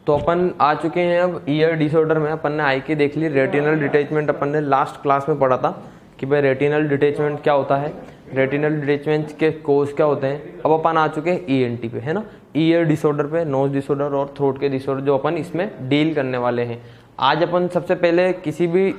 तो अपन आ चुके हैं अब ईयर डिसऑर्डर में। अपन ने आई के देख ली, रेटिनल डिटैचमेंट अपन ने लास्ट क्लास में पढ़ा था कि भाई रेटिनल डिटैचमेंट क्या होता है, रेटिनल डिटैचमेंट के कोज क्या होते हैं। अब अपन आ चुके हैं ईएनटी पे, है ना, ईयर डिसऑर्डर पे, नोज डिसऑर्डर और थ्रोट के डिसऑर्डर जो अपन इसमें डील करने वाले हैं। आज अपन सबसे पहले किसी भी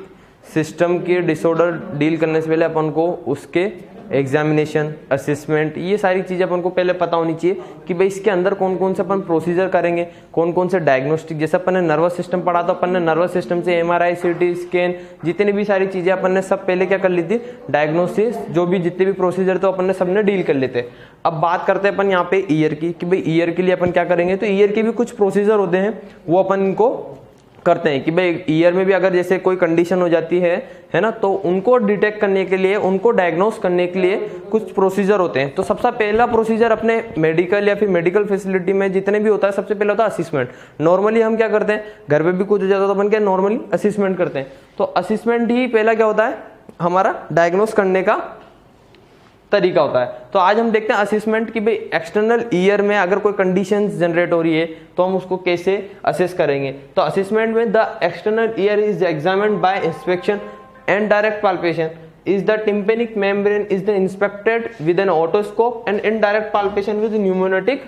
सिस्टम के डिसऑर्डर डील करने से पहले अपन को उसके एग्जामिनेशन, असेसमेंट, ये सारी चीज़ें अपन को पहले पता होनी चाहिए कि भाई इसके अंदर कौन कौन से अपन प्रोसीजर करेंगे, कौन कौन से डायग्नोस्टिक, जैसे अपन ने नर्वस सिस्टम पढ़ा था, अपन ने नर्वस सिस्टम से एमआरआई, सीटी स्कैन, जितनी भी सारी चीज़ें अपन ने सब पहले क्या कर ली थी, डायग्नोसिस, जो भी जितने भी प्रोसीजर थे अपन ने सबने डील कर लेते। अब बात करते हैं अपन यहाँ पे ईयर की कि भाई ईयर के लिए अपन क्या करेंगे। तो ईयर के भी कुछ प्रोसीजर होते हैं, वो अपन इनको करते हैं कि भाई ईयर में भी अगर जैसे कोई कंडीशन हो जाती है ना, तो उनको डिटेक्ट करने के लिए, उनको डायग्नोस करने के लिए कुछ प्रोसीजर होते हैं। तो सबसे पहला प्रोसीजर अपने मेडिकल या फिर मेडिकल फैसिलिटी में जितने भी होता है, सबसे पहला होता है असेसमेंट। नॉर्मली हम क्या करते हैं, घर पे भी कुछ हो जाता है तो अपन क्या नॉर्मली असेसमेंट करते हैं। तो असेसमेंट ही पहला क्या होता है, हमारा डायग्नोस करने का तरीका होता है। तो आज हम देखते हैं असेसमेंट कि भाई एक्सटर्नल ईयर में अगर कोई कंडीशन जनरेट हो रही है तो हम उसको कैसे असेस करेंगे। तो असेसमेंट में the external ear is examined by inspection and direct palpation, is the tympanic membrane is the inspected with an otoscope and indirect palpation with pneumatic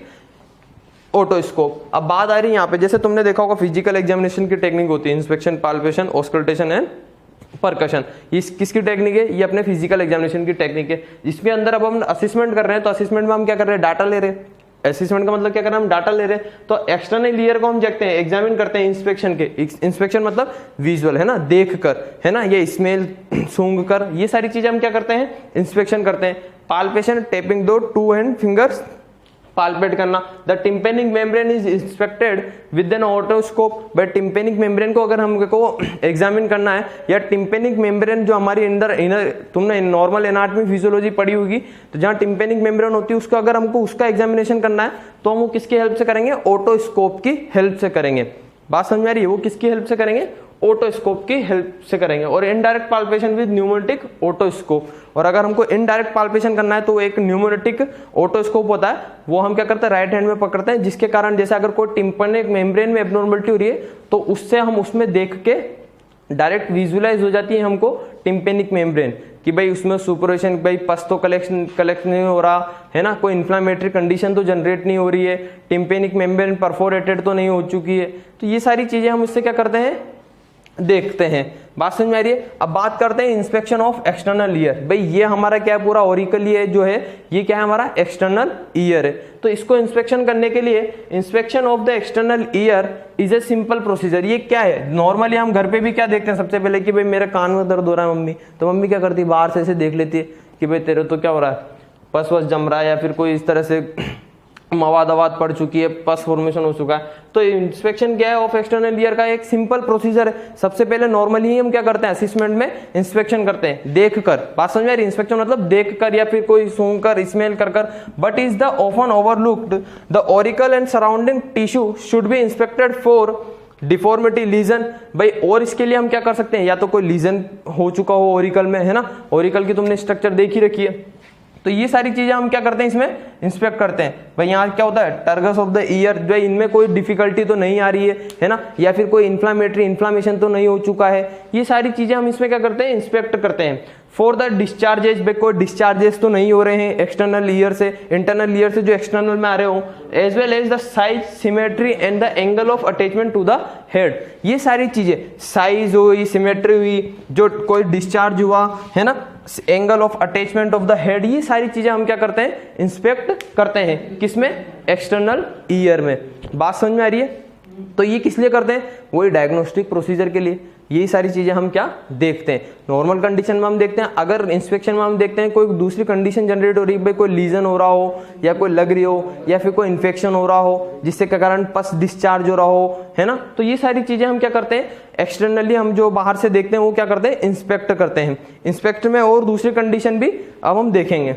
otoscope. अब बात आ रही है यहाँ पे, जैसे तुमने देखा होगा फिजिकल एग्जामिनेशन की टेक्निक होती है, inspection, palpation, auscultation and percussion. ये किसकी टेक्निक है, ये अपने फिजिकल एग्जामिनेशन की टेक्निक है। इसमें अंदर अब हम असेसमेंट कर रहे हैं, तो असेसमेंट में हम क्या कर रहे हैं, डाटा ले रहे हैं। असेसमेंट का मतलब क्या कर रहे हैं, हम डाटा ले रहे हैं। तो एक्सटर्नल ईयर को हम देखते हैं, एग्जामिन करते हैं इंस्पेक्शन के। इंस्पेक्शन मतलब विजुअल, है ना, देख कर, है ना, ये स्मेल, सूंघ कर, ये सारी चीजें हम क्या करते हैं, इंस्पेक्शन करते हैं। पाल्पेशन, टेपिंग दो टू हैंड फिंगर्स, पाल्पेट करना। The tympanic membrane is inspected with an otoscope. But tympanic membrane को अगर हमको एग्जामिन करना है, या टिम्पेनिक मेम्ब्रेन जो हमारी अंदर इनर, तुमने नॉर्मल एनाटॉमी फिजियोलॉजी पढ़ी होगी, तो जहाँ टिम्पेनिक मेम्ब्रेन होती है उसका अगर हमको उसका एग्जामिनेशन करना है तो हम वो किसकी हेल्प से करेंगे, ऑटोस्कोप की हेल्प से करेंगे। बात समझ आ रही है, वो किसकी हेल्प से करेंगे, ऑटोस्कोप की हेल्प से करेंगे। और indirect palpation with pneumatic otoscope. और अगर हमको इनडायरेक्ट पाल्पेशन करना है तो एक न्यूमोनेटिक ऑटोस्कोप होता है, वो हम क्या करते हैं, राइट हैंड में पकड़ते हैं, जिसके कारण जैसे अगर कोई टिम्पेनिक मेम्ब्रेन में एब्नॉर्मलिटी हो रही है तो उससे हम उसमें देख के डायरेक्ट विजुअलाइज हो जाती है हमको टिम्पेनिक मेम्ब्रेन कि भाई उसमें सुपरेशन, भाई पस तो कलेक्शन नहीं हो रहा है ना, कोई इन्फ्लामेटरी कंडीशन तो जनरेट नहीं हो रही है, टिम्पेनिक मेम्ब्रेन परफोरेटेड तो नहीं हो चुकी है। तो ये सारी चीजें हम इससे क्या करते हैं, देखते हैं। बात समझ में आ रही है। अब बात करते हैं इंस्पेक्शन ऑफ एक्सटर्नल ईयर। भाई ये हमारा क्या है, पूरा ऑरिकल ये जो है, ये क्या है, हमारा एक्सटर्नल ईयर है। तो इसको इंस्पेक्शन करने के लिए inspection of the external ear is a simple procedure. ये क्या है, नॉर्मली हम घर पे भी क्या देखते हैं, सबसे पहले कि भाई मेरे कान में दर्द हो रहा है मम्मी, तो मम्मी क्या करती है, बाहर से ऐसे देख लेती है कि भाई तेरे तो क्या हो रहा है, पस वस जम रहा है, या फिर कोई इस तरह से मवाद पड़ चुकी है, पस फॉर्मेशन हो चुका है। तो इंस्पेक्शन क्या है ऑफ एक्सटर्नल ईयर का एक सिंपल प्रोसीजर है। सबसे पहले नॉर्मली ही हम क्या करते हैं, असेसमेंट में इंस्पेक्शन करते हैं देख कर। बात समझ में आ रही है, इंस्पेक्शन मतलब देख कर या फिर कोई सूंघ कर, स्मेल कर। But is the often overlooked the auricle and surrounding tissue should be inspected for deformity, lesion. भाई और इसके लिए हम क्या कर सकते हैं, या तो कोई लीजन हो चुका हो ओरिकल में, है ना, ओरिकल की तुमने स्ट्रक्चर देखी रखी है, तो ये सारी चीजें हम क्या करते हैं, इसमें इंस्पेक्ट करते हैं। भाई यहाँ क्या होता है, टर्गस ऑफ द ईयर, जो इनमें कोई डिफिकल्टी तो नहीं आ रही है ना, या फिर कोई इन्फ्लामेशन तो नहीं हो चुका है, ये सारी चीजें हम इसमें क्या करते हैं, इंस्पेक्ट करते हैं। फॉर द डिस्चार्जेस, भाई कोई डिस्चार्जेस तो नहीं हो रहे हैं एक्सटर्नल ईयर से, इंटरनल ईयर से जो एक्सटर्नल में आ रहे हो, as well as the size, symmetry and the angle of attachment to the head. ये सारी चीजें, साइज हुई, सिमेट्री हुई, जो कोई डिस्चार्ज हुआ है ना, angle of attachment of the head, ये सारी चीजें हम क्या करते हैं, इंस्पेक्ट करते हैं। किसमें, एक्सटर्नल ईयर में। बात समझ में आ रही है। तो ये किस लिए करते हैं, वही डायग्नोस्टिक प्रोसीजर के लिए। यही सारी चीजें हम क्या देखते हैं, नॉर्मल कंडीशन में हम देखते हैं। अगर इंस्पेक्शन में हम देखते हैं कोई दूसरी कंडीशन जनरेट हो रही है, भाई कोई लीजन हो रहा हो, या कोई लग रही हो, या फिर कोई इन्फेक्शन हो रहा हो जिससे के कारण पस डिस्चार्ज हो रहा हो, है ना, तो ये सारी चीजें हम क्या करते हैं, एक्सटर्नली हम जो बाहर से देखते हैं वो क्या करते हैं, इंस्पेक्ट करते हैं। इंस्पेक्ट में और दूसरी कंडीशन भी अब हम देखेंगे।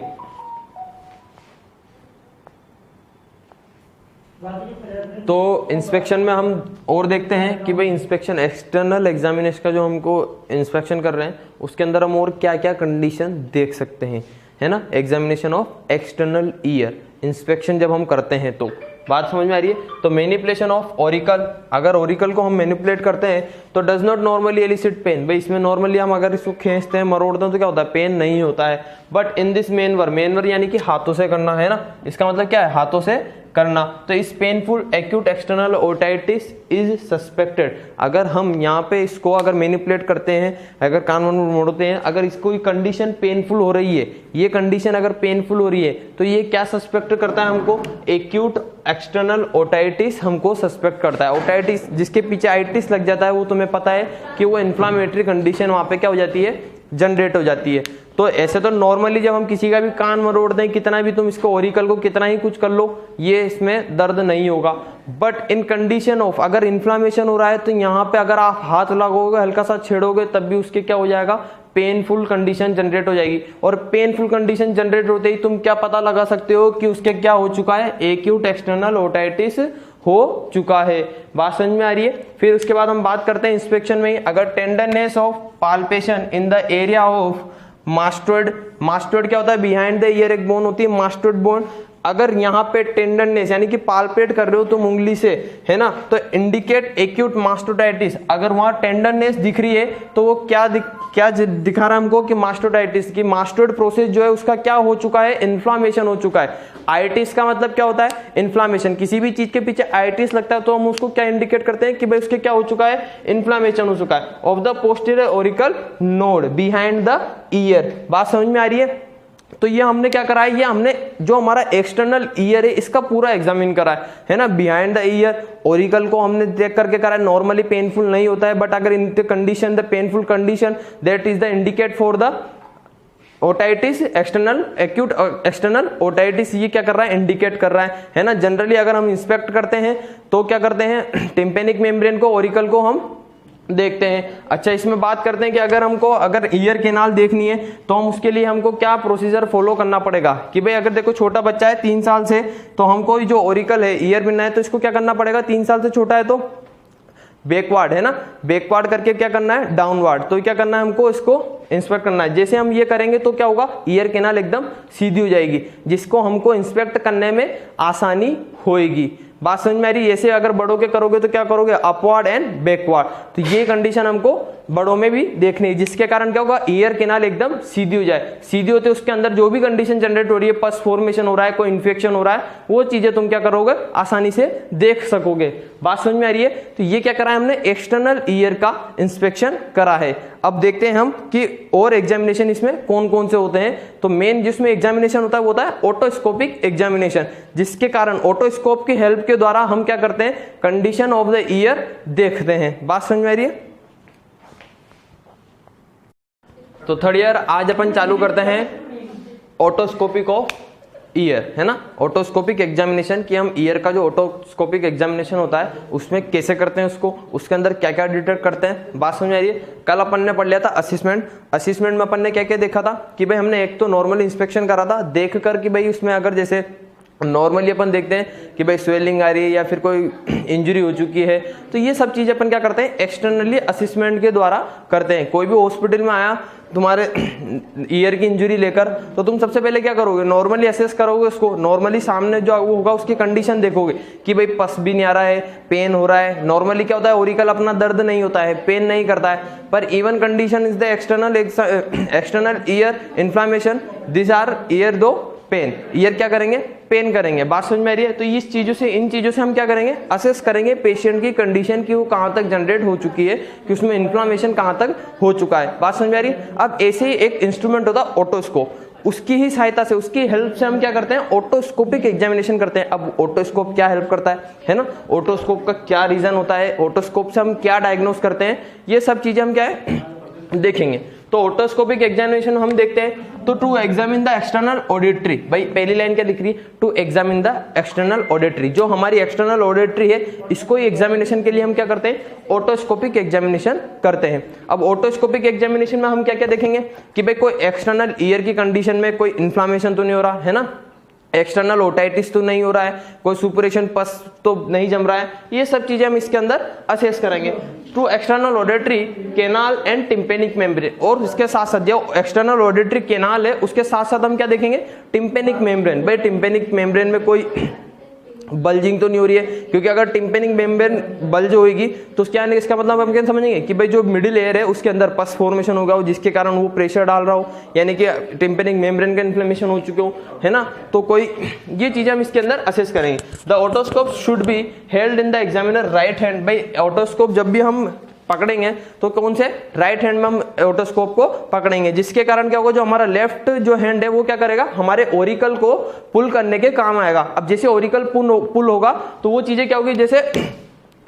तो इंस्पेक्शन में हम और देखते हैं कि भाई इंस्पेक्शन, एक्सटर्नल एग्जामिनेशन का जो हमको इंस्पेक्शन कर रहे हैं उसके अंदर हम और क्या क्या कंडीशन देख सकते हैं, है ना। Examination of external ear, inspection जब हम करते हैं तो बात समझ में आ रही है? तो मैनिपुलेशन ऑफ ऑरिकल, अगर ऑरिकल को हम मैनिपुलेट करते हैं तो does not normally elicit pain. भाई इसमें नॉर्मली हम अगर इसको खींचते हैं, मरोड़ते हैं तो क्या होता है? पेन नहीं होता है। बट इन दिस मेनवर यानी कि हाथों से करना है ना, इसका मतलब क्या है? हाथों से करना। तो इस painful acute external otitis is suspected. अगर हम यहाँ पे इसको अगर मैनिपुलेट करते हैं, अगर कान मोड़ते हैं, अगर इसको कंडीशन पेनफुल हो रही है, ये कंडीशन अगर पेनफुल हो रही है तो ये क्या सस्पेक्ट करता है हमको? एक्यूट एक्सटर्नल ओटाइटिस हमको सस्पेक्ट करता है। ओटाइटिस जिसके पीछे आइटिस लग जाता है वो तुम्हें पता है कि वो इन्फ्लामेटरी कंडीशन वहां पे क्या हो जाती है? जनरेट हो जाती है। तो ऐसे तो नॉर्मली जब हम किसी का भी कान मरोड़ दें, कितना भी तुम इसको ओरिकल को कितना ही कुछ कर लो, ये इसमें दर्द नहीं होगा। बट इन कंडीशन ऑफ अगर इन्फ्लामेशन हो रहा है तो यहाँ पे अगर आप हाथ लगाओगे, हल्का सा छेड़ोगे, तब भी उसके क्या हो जाएगा? पेनफुल कंडीशन जनरेट हो जाएगी। और पेनफुल कंडीशन जनरेट होते ही तुम क्या पता लगा सकते हो कि उसके क्या हो चुका है? एक्यूट एक्सटर्नल ओटाइटिस हो चुका है। बात समझ में आ रही है? फिर उसके बाद हम बात करते हैं इंस्पेक्शन में, अगर tenderness of palpation in the area of mastoid. Mastoid क्या होता है? बिहाइंड द ईयर एक बोन होती है मास्टोइड बोन। अगर यहाँ पे टेंडरनेस यानी कि पाल्पेट कर रहे हो तुम उंगली से, है ना, तो इंडिकेट एक्यूट मास्टोडाइटिस। अगर वहां टेंडरनेस दिख रही है तो वो क्या दिखा रहा है हमको? कि मास्टोडाइटिस की मास्टोइड प्रोसेस जो है उसका क्या हो चुका है? इन्फ्लामेशन हो चुका है। आइटिस का मतलब क्या होता है? इन्फ्लामेशन। किसी भी चीज के पीछे आइटिस लगता है तो हम उसको क्या इंडिकेट करते हैं? कि भाई उसके क्या हो चुका है? इन्फ्लामेशन हो चुका है of the posterior Oracle node behind the year. बात समझ में आ रही है? तो ये हमने क्या करा है? ये हमने जो हमारा एक्सटर्नल ईयर है इसका पूरा एग्जामिन करा है ना, बिहाइंड द ईयर। ओरिकल को हमने देख करके करा है, नॉर्मली पेनफुल नहीं होता है, बट अगर in the condition the painful condition that is the indicate for the otitis external acute external otitis, ये क्या कर रहा है? इंडिकेट कर रहा है ना। जनरली अगर हम इंस्पेक्ट करते हैं तो क्या करते हैं? टिम्पेनिक मेम्ब्रेन को, ओरिकल को हम देखते हैं। अच्छा, इसमें बात करते हैं कि अगर हमको अगर ईयर कैनाल देखनी है तो हम उसके लिए हमको क्या प्रोसीजर फॉलो करना पड़ेगा? कि भाई अगर देखो छोटा बच्चा है 3 साल से, तो हमको जो ओरिकल है ईयर बनना है तो इसको क्या करना पड़ेगा? 3 साल से छोटा है तो बैकवर्ड, है ना, बैकवर्ड करके क्या करना है? डाउनवर्ड। तो क्या करना है हमको? इसको इंस्पेक्ट करना है। जैसे हम ये करेंगे तो क्या होगा? ईयर कैनाल एकदम सीधी हो जाएगी, जिसको हमको इंस्पेक्ट करने में आसानी होएगी। बात समझ में आ रही है? ऐसे अगर बड़ों के करोगे तो क्या करोगे? Upward and backward. तो ये कंडीशन हमको बड़ों में भी देखनी है, जिसके कारण क्या होगा? ईयर कैनाल एकदम सीधी हो जाए। सीधी होते उसके अंदर जो भी कंडीशन जनरेट हो रही है, पस फॉर्मेशन हो रहा है, कोई इन्फेक्शन हो रहा है, वो चीजें तुम क्या करोगे? आसानी से देख सकोगे। बात समझ में आ रही है? तो ये क्या करा है हमने? एक्सटर्नल ईयर का इंस्पेक्शन करा है। अब देखते हैं हम कि और एग्जामिनेशन इसमें कौन कौन से होते हैं। तो मेन जिसमें एग्जामिनेशन होता है वो होता है ओटोस्कोपिक एग्जामिनेशन, जिसके कारण ओटोस्कोप की हेल्प के द्वारा हम क्या करते हैं? कंडीशन ऑफ द ईयर देखते हैं। बात समझ में आ रही है? तो थर्ड ईयर आज अपन चालू करते हैं ओटोस्कोपिक ऑफ ईयर, है ना, ओटोस्कोपिक एग्जामिनेशन की हम ईयर का जो ओटोस्कोपिक एग्जामिनेशन होता है उसमें कैसे करते हैं उसको, उसके अंदर क्या क्या डिटेक्ट करते हैं। बात समझ में आ रही है? कल अपन ने पढ़ लिया था असेसमेंट। असेसमेंट में अपन ने क्या क्या देखा था? कि भाई हमने एक तो नॉर्मल इंस्पेक्शन करा था, देख कर कि भाई उसमें अगर जैसे नॉर्मली अपन देखते हैं कि भाई स्वेलिंग आ रही है या फिर कोई इंजरी हो चुकी है, तो ये सब चीजें अपन क्या करते हैं? एक्सटर्नली असेसमेंट के द्वारा करते हैं। कोई भी हॉस्पिटल में आया तुम्हारे ईयर की इंजरी लेकर, तो तुम सबसे पहले क्या करोगे? नॉर्मली असेस करोगे उसको। नॉर्मली सामने जो वो होगा उसकी कंडीशन देखोगे कि भाई पस भी नहीं आ रहा है, पेन हो रहा है। नॉर्मली क्या होता है? ओरिकल अपना दर्द नहीं होता है, पेन नहीं करता है, पर even condition is the external ear inflammation, this are ear do pain. Ear क्या करेंगे? पेन करेंगे। बात समझ में आ रही है? तो इस चीजों से, इन चीजों से हम क्या करेंगे? असेस करेंगे पेशेंट की कंडीशन की वो कहां तक जनरेट हो चुकी है, कि उसमें इन्फ्लामेशन कहां तक हो चुका है। बात समझ में आ रही है? अब ऐसे ही एक इंस्ट्रूमेंट होता है ओटोस्कोप, उसकी ही सहायता से, उसकी हेल्प से हम क्या करते हैं? ओटोस्कोपिक एग्जामिनेशन करते हैं। अब ओटोस्कोप क्या हेल्प करता है ना, ओटोस्कोप का क्या रीजन होता है, ओटोस्कोप से हम क्या डायग्नोस करते हैं, ये सब चीजें हम क्या है देखेंगे। तो ओटोस्कोपिक एग्जामिनेशन हम देखते हैं तो to examine the external auditory, भाई पहली लाइन क्या लिख रही है? To examine the external auditory. जो हमारी एक्सटर्नल ऑडिटरी है इसको ही एग्जामिनेशन के लिए हम क्या करते हैं? ओटोस्कोपिक एग्जामिनेशन करते हैं। अब ओटोस्कोपिक एग्जामिनेशन में हम क्या क्या देखेंगे? कि भाई कोई एक्सटर्नल ईयर की कंडीशन में कोई इन्फ्लामेशन तो नहीं हो रहा है ना, एक्सटर्नल ओटाइटिस तो नहीं हो रहा है, कोई सुपरेशन पस तो नहीं जम रहा है, ये सब चीजें हम इसके अंदर असेस करेंगे। To external auditory canal and tympanic membrane, और इसके साथ साथ जो एक्सटर्नल ऑडिटरी केनाल है उसके साथ साथ हम क्या देखेंगे? Tympanic membrane. भाई टिम्पेनिक मेम्ब्रेन में कोई बल्जिंग तो नहीं हो रही है, क्योंकि अगर टिम्पेनिक मेम्ब्रेन बल्ज होगी तो क्या है, इसका मतलब हम क्या समझेंगे कि भाई जो मिडिल एयर है उसके अंदर पस फॉर्मेशन होगा, जिसके कारण वो प्रेशर डाल रहा हो, यानी कि टिम्पेनिक मेम्ब्रेन का इन्फ्लेमेशन हो चुके हो, है ना। तो कोई ये चीजें हम इसके अंदर असेस करेंगे। The otoscope should be held in the examiner right hand. भाई ओटोस्कोप जब भी हम पकड़ेंगे तो कौन से राइट हैंड में हम ओटोस्कोप को पकड़ेंगे, जिसके कारण क्या होगा, जो हमारा लेफ्ट जो हैंड है वो क्या करेगा, हमारे ओरिकल को पुल करने के काम आएगा। अब जैसे ओरिकल पुल होगा तो वो चीजें क्या होगी, जैसे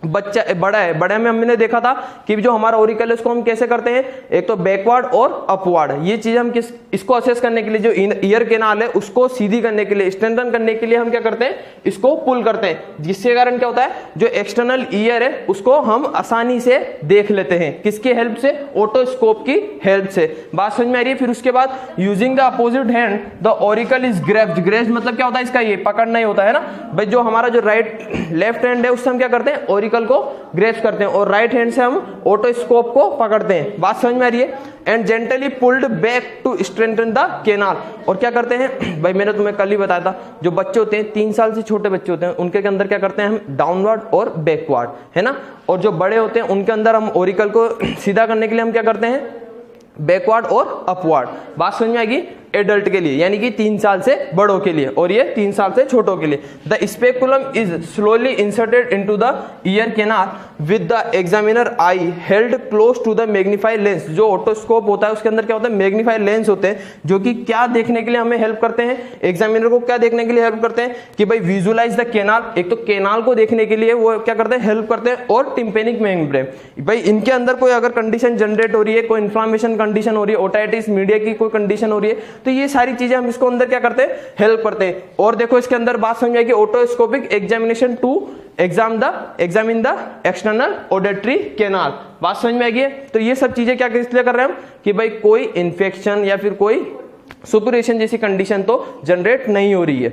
बच्चा बड़ा है, बड़े में हमने देखा था कि जो हमारा ओरिकल है उसको हम कैसे करते हैं, एक तो बैकवर्ड और अपवर्ड। ये चीज हम इसको असेस करने के लिए जो ईयर कैनाल है उसको सीधी करने के लिए, स्ट्रेंथन करने के लिए हम क्या करते हैं, इसको पुल करते हैं, जिसके कारण क्या होता है, जो एक्सटर्नल ईयर है उसको हम आसानी से देख लेते हैं। किसकी हेल्प से, ओटोस्कोप की हेल्प से। बात समझ में आ रही है। फिर उसके बाद using the opposite hand the Oracle is grabbed. Grabbed मतलब क्या होता है, इसका ये पकड़ना ही होता है ना भाई। जो हमारा जो लेफ्ट हैंड है उससे हम क्या करते हैं, ओरिकल को ग्रेप्स करते हैं, और राइट हैंड से हम ओटोस्कोप को पकड़ते हैं। बात समझ में आ रही है। And gently pulled back to strengthen the canal. और क्या करते हैं भाई, मैंने तुम्हें कल ही बताया था, जो बच्चे होते हैं 3 साल से छोटे बच्चे होते हैं उनके अंदर क्या करते हैं हम, डाउनवर्ड और बैकवर्ड, है ना। और जो बड़े होते हैं उनके अंदर हम ओरिकल को सीधा करने के लिए हम क्या करते हैं, बैकवर्ड और अपवर्ड। बात समझ में आएगी। एडल्ट के लिए यानी कि 3 साल से बड़ों के लिए, और ये 3 साल से छोटों के लिए। The speculum is slowly inserted into the ear canal with the examiner eye held close to the magnified lens. जो ओटोस्कोप होता है उसके अंदर क्या होता है, मैग्नीफाइड लेंस होते हैं, जो कि क्या देखने के लिए हमें हेल्प करते हैं, एग्जामिनर को क्या देखने के लिए हेल्प करते हैं कि भाई विजुअलाइज द कैनाल। एक तो कैनाल को देखने के लिए वो क्या करते हैं, हेल्प करते हैं, और टिम्पेनिक मेम्ब्रेन। भाई इनके अंदर कोई अगर कंडीशन जनरेट हो रही है, कोई इन्फ्लामेशन कंडीशन हो रही है, ओटाइटिस मीडिया की कोई कंडीशन हो रही है, तो ये सारी चीजें हम इसको अंदर क्या करते हैं, हेल्प करते हैं। और देखो इसके अंदर बात समझ आएगी, otoscopic examination to examine the external auditory canal. बात समझ में आएगी। तो ये सब चीजें क्या इसलिए कर रहे हैं हम कि भाई कोई इंफेक्शन या फिर कोई सुपरेशन जैसी कंडीशन तो जनरेट नहीं हो रही है।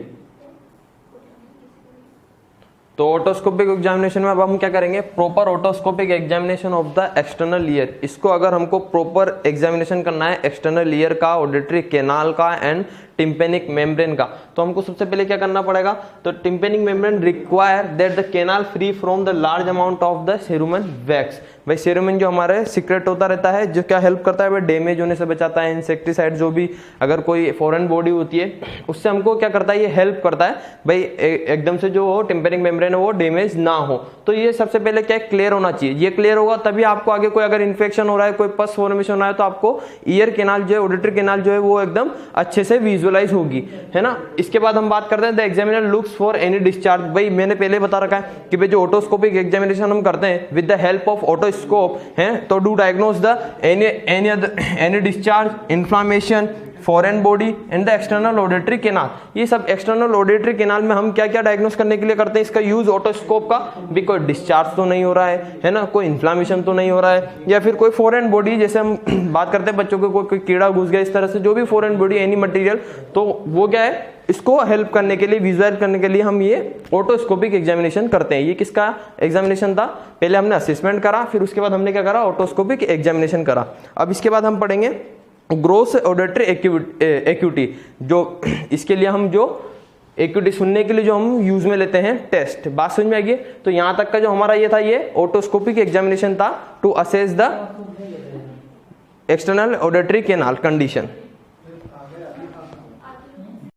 तो ओटोस्कोपिक एग्जामिनेशन में अब हम क्या करेंगे, proper otoscopic examination of the external ear. इसको अगर हमको प्रॉपर एग्जामिनेशन करना है एक्सटर्नल ईयर का, ऑडिटरी कैनाल का एंड टिम्पेनिक मेम्ब्रेन का, तो हमको सबसे पहले क्या करना पड़ेगा, तो tympanic membrane require that the canal free from the large amount of the cerumen wax. भाई सेरुमन जो हमारे सीक्रेट होता रहता है, जो क्या हेल्प करता है, भाई डैमेज होने से बचाता है, इंसेक्टिसाइड जो भी अगर कोई फॉरेन बॉडी होती है उससे हमको क्या करता है, ये हेल्प करता है भाई एकदम से जो टिम्पेनिक मेम्ब्रेन है वो डैमेज ना हो। तो ये सबसे पहले क्या क्लियर होना चाहिए। ये क्लियर होगा तभी आपको आगे कोई अगर इन्फेक्शन हो रहा है, कोई पस फॉर्मेशन हो रहा है, तो आपको ईयर कैनाल जो है, ऑडिटरी कैनाल जो है वो एकदम अच्छे से विजुअलाइज होगी, है ना। इसके बाद हम बात करते हैं the examiner looks for any discharge. भाई मैंने पहले बता रखा है कि भाई जो ओटोस्कोपिक एग्जामिनेशन हम करते हैं with the help of otoscope है, तो do diagnose the any discharge, inflammation, foreign body and the external auditory canal. ये सब एक्सटर्नल ऑडिटरी कैनाल में हम क्या क्या डायग्नोस करने के लिए करते हैं इसका यूज ओटोस्कोप का, भी कोई डिस्चार्ज तो नहीं हो रहा है ना, कोई इन्फ्लामेशन तो नहीं हो रहा है, या फिर कोई फॉरेन बॉडी, जैसे हम बात करते हैं बच्चों को कोई कीड़ा घुस गया, इस तरह से जो भी फॉरेन बॉडी एनी मटेरियल, तो वो क्या है, इसको हेल्प करने के लिए, विजुअलाइज करने के लिए हम ये ओटोस्कोपिक एग्जामिनेशन करते हैं। ये किसका एग्जामिनेशन था, पहले हमने असेसमेंट करा, फिर उसके बाद हमने क्या करा, ओटोस्कोपिक एग्जामिनेशन करा। अब इसके बाद हम पढ़ेंगे ग्रोस ऑडिटरी एक्यूटी। जो इसके लिए हम जो एक्यूटी सुनने के लिए जो हम यूज में लेते हैं टेस्ट। बात समझ में आ गई। तो यहां तक का जो हमारा ये था, ये ओटोस्कोपिक एग्जामिनेशन था to assess the external auditory canal condition.